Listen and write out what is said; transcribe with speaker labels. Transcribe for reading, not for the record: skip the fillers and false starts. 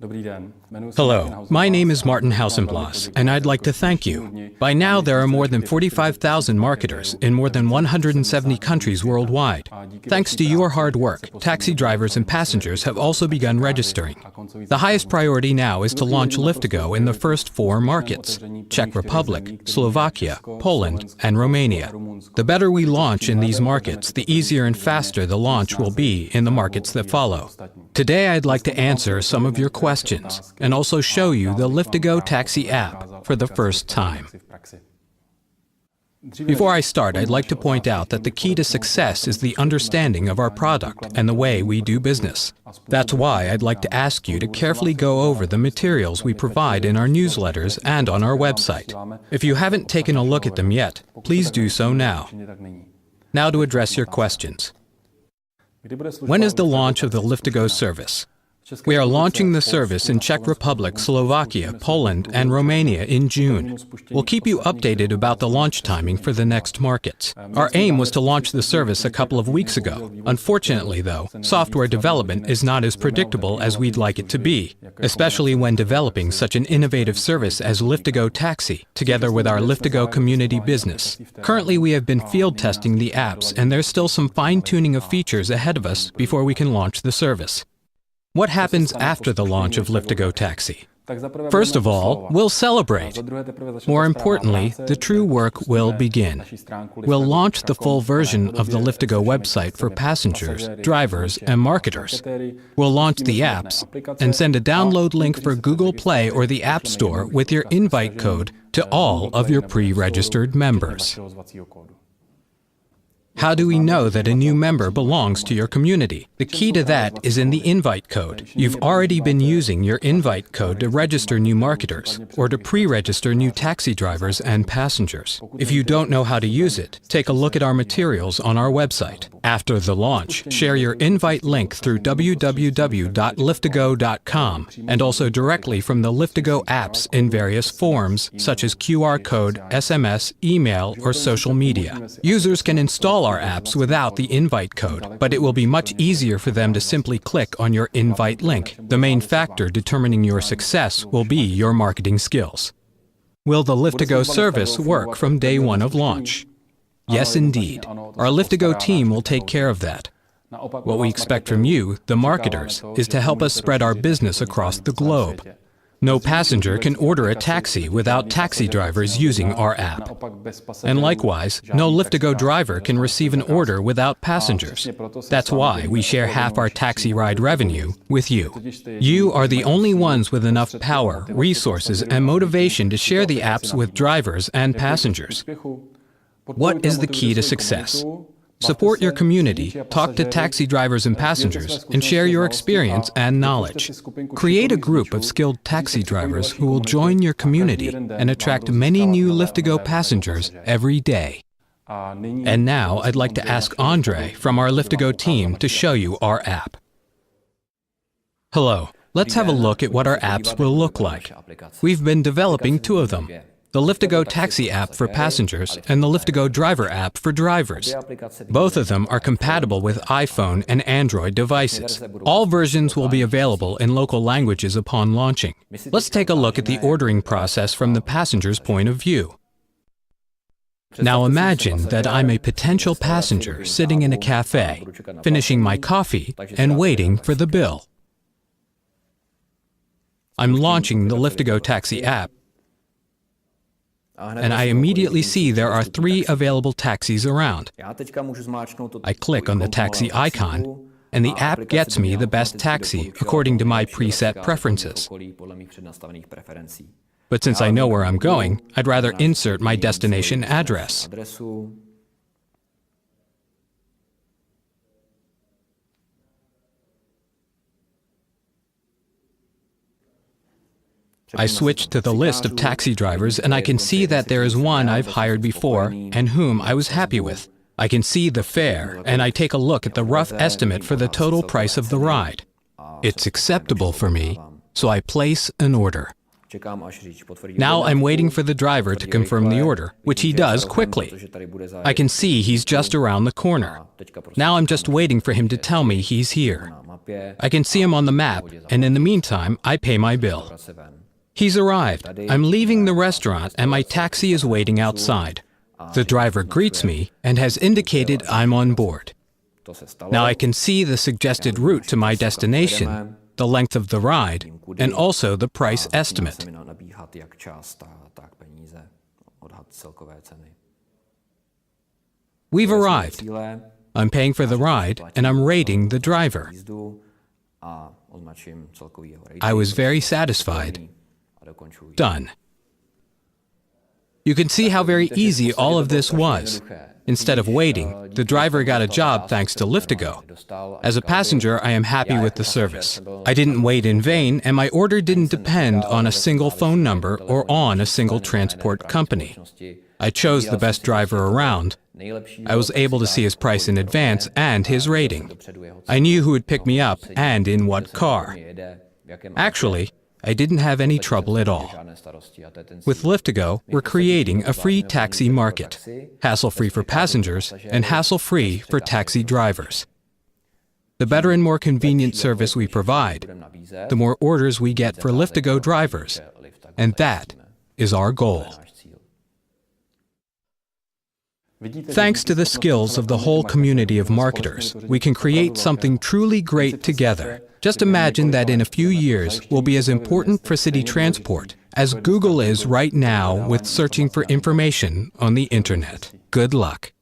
Speaker 1: Hello, my name is Martin Hausenblas, and I'd like to thank you. By now, there are more than 45,000 marketers in more than 170 countries worldwide. Thanks to your hard work, taxi drivers and passengers have also begun registering. The highest priority now is to launch Liftago in the first 4 markets: Czech Republic, Slovakia, Poland, and Romania. The better we launch in these markets, the easier and faster the launch will be in the markets that follow. Today, I'd like to answer some of your questions and also show you the Liftago taxi app for the first time. Before I start, I'd like to point out that the key to success is the understanding of our product and the way we do business. That's why I'd like to ask you to carefully go over the materials we provide in our newsletters and on our website. If you haven't taken a look at them yet, please do so now. Now to address your questions. When is the launch of the Liftago service? We are launching the service in Czech Republic, Slovakia, Poland, and Romania in June. We'll keep you updated about the launch timing for the next markets. Our aim was to launch the service a couple of weeks ago. Unfortunately, though, software development is not as predictable as we'd like it to be, especially when developing such an innovative service as Liftago Taxi, together with our Liftago community business. Currently, we have been field testing the apps, and there's still some fine-tuning of features ahead of us before we can launch the service. What happens after the launch of Liftago Taxi? First of all, we'll celebrate. More importantly, the true work will begin. We'll launch the full version of the Liftago website for passengers, drivers, and marketers. We'll launch the apps and send a download link for Google Play or the App Store with your invite code to all of your pre-registered members. How do we know that a new member belongs to your community? The key to that is in the invite code. You've already been using your invite code to register new marketers or to pre-register new taxi drivers and passengers. If you don't know how to use it, take a look at our materials on our website. After the launch, share your invite link through www.liftago.com and also directly from the Liftago apps in various forms such as QR code, SMS, email, or social media. Users can install our apps without the invite code, but it will be much easier for them to simply click on your invite link. The main factor determining your success will be your marketing skills. Will the Liftago service work from day 1 of launch? Yes, indeed. Our Liftago team will take care of that. What we expect from you, the marketers, is to help us spread our business across the globe. No passenger can order a taxi without taxi drivers using our app. And likewise, no Liftago driver can receive an order without passengers. That's why we share half our taxi ride revenue with you. You are the only ones with enough power, resources, and motivation to share the apps with drivers and passengers. What is the key to success? Support your community, talk to taxi drivers and passengers, and share your experience and knowledge. Create a group of skilled taxi drivers who will join your community and attract many new Liftago passengers every day. And now I'd like to ask Andre from our Liftago team to show you our app. Hello, let's have a look at what our apps will look like. We've been developing 2 of them. The Liftago Taxi app for passengers and the Liftago Driver app for drivers. Both of them are compatible with iPhone and Android devices. All versions will be available in local languages upon launching. Let's take a look at the ordering process from the passenger's point of view. Now imagine that I'm a potential passenger sitting in a cafe, finishing my coffee and waiting for the bill. I'm launching the Liftago Taxi app, and I immediately see there are 3 available taxis around. I click on the taxi icon, and the app gets me the best taxi according to my preset preferences. But since I know where I'm going, I'd rather insert my destination address. I switch to the list of taxi drivers and I can see that there is one I've hired before and whom I was happy with. I can see the fare and I take a look at the rough estimate for the total price of the ride. It's acceptable for me, so I place an order. Now I'm waiting for the driver to confirm the order, which he does quickly. I can see he's just around the corner. Now I'm just waiting for him to tell me he's here. I can see him on the map, and in the meantime, I pay my bill. He's arrived. I'm leaving the restaurant, and my taxi is waiting outside. The driver greets me and has indicated I'm on board. Now I can see the suggested route to my destination, the length of the ride, and also the price estimate. We've arrived. I'm paying for the ride, and I'm rating the driver. I was very satisfied. Done. You can see how very easy all of this was. Instead of waiting, the driver got a job thanks to Liftago. As a passenger, I am happy with the service. I didn't wait in vain, and my order didn't depend on a single phone number or on a single transport company. I chose the best driver around. I was able to see his price in advance and his rating. I knew who would pick me up and in what car. Actually, I didn't have any trouble at all. With Liftago, we're creating a free taxi market, hassle-free for passengers and hassle-free for taxi drivers. The better and more convenient service we provide, the more orders we get for Liftago drivers, and that is our goal. Thanks to the skills of the whole community of marketers, we can create something truly great together. Just imagine that in a few years, we'll be as important for city transport as Google is right now with searching for information on the internet. Good luck.